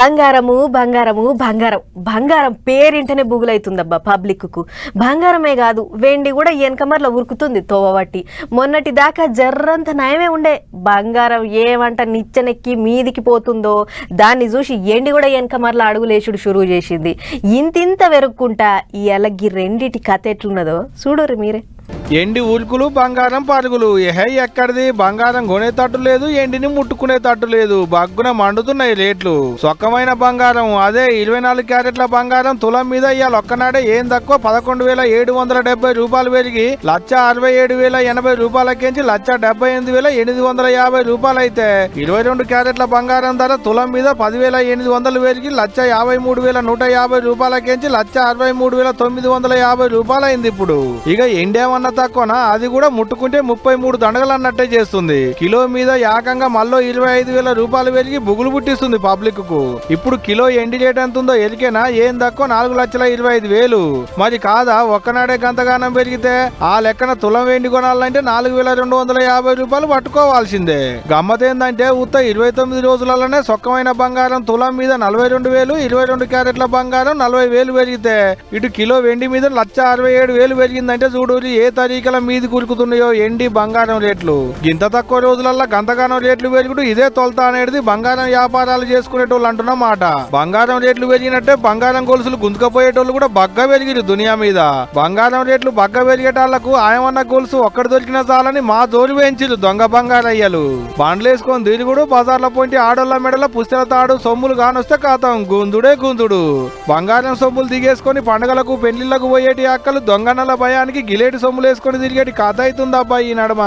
బంగారము బంగారము బంగారం బంగారం పేరింటనే బుగులైతుందబ్బా పబ్లిక్కు. బంగారమే కాదు వెండి కూడా వెనకమర్ల ఉరుకుతుంది తోవబట్టి. మొన్నటి దాకా జర్రంత నయమే ఉండే. బంగారం ఏమంట నిచ్చెనెక్కి మీదికి పోతుందో దాన్ని చూసి ఎండి కూడా వెనకమర్ల అడుగులేసుడు షురువు చేసింది. ఇంతింత వెరుక్కుంటా ఇవాళ ఈ రెండిటి కథ ఎట్లున్నదో చూడరు మీరే. ఎండి ఉల్కులు బంగారం పరుగులు. ఎక్కడిది బంగారం కొనేటట్టు లేదు, ఎండిని ముట్టుకునేటట్టు లేదు. బగ్గున మండుతున్నాయి రేట్లు. సొక్కమైన బంగారం అదే 24 క్యారెట్ల బంగారం తులం మీద ఇవాళ ఒక్కనాడే ఏం తక్కువ 11,770 రూపాయలు పెరిగి 1,67,080 రూపాయలకించి 1,78,850 రూపాయలు అయితే 22 క్యారెట్ల బంగారం ధర తులం మీద 10,800 పెరిగి 1,53,150 రూపాయలకించి 1,63,950 రూపాయలు అయింది. ఇప్పుడు ఇక ఎండేమన్నా తక్కువనా, అది కూడా ముట్టుకుంటే 33 దండగలు అన్నట్టే చేస్తుంది. కిలో మీద ఏకంగా మళ్ళీ 25,000 రూపాయలు పెరిగి బుగులు పుట్టిస్తుంది పబ్లిక్ కు. ఇప్పుడు కిలో ఎండి రేట్ ఎంత ఉందో ఎరికేనా? ఏం తక్కువ 4,25,000. మరి కాదా ఒక్కనాడే గంతగానం పెరిగితే? ఆ లెక్కన తులం వెండి కొనాలంటే 4,250 రూపాయలు పట్టుకోవాల్సిందే. గమ్మతేందంటే ఉత్త 29 రోజులలోనే సొక్కమైన బంగారం తులం మీద 42,000, 22 క్యారెట్ల బంగారం 40,000 పెరిగితే ఇటు కిలో వెండి మీద 1,67,000 పెరిగిందంటే చూడూరి ఏ తరీకల మీది కురుకుతున్నాయో ఎండి బంగారం రేట్లు. ఇంత తక్కువ రోజులల్లో గంతగానం రేట్లు పెరుగుడు ఇదే తొలత అనేది బంగారం వ్యాపారాలు చేసుకునేటోళ్ళు అంటున్న మాట. బంగారం రేట్లు పెరిగినట్టే బంగారం గొలుసులు గుంజుకపోయేటోళ్ళు కూడా బగ్గ పెరిగిరు దునియా మీద. బంగారం రేట్లు బగ్గ పెరిగేటాళ్లకు ఆయమన్న గొలుసు ఒక్కటి దొరికిన చాలని మా జోరు వేయించిరు దొంగ బంగారయ్యలు. బండ్లేసుకొని తిరుగుడు, బజార్ల పోంటి ఆడోళ్ల మెడల పుస్తల తాడు సొమ్ములు కానొస్తే కాతాం గుందుడే గుందుడు. బంగారం సొమ్ములు దిగేసుకొని పండుగలకు పెళ్లిళ్లకు పోయేటి అక్కలు దొంగనల భయానికి గిలేటి సొమ్ములు వేసుకొని తిరిగేటి కథ అవుతుంది అబ్బాయి ఈ నడమ.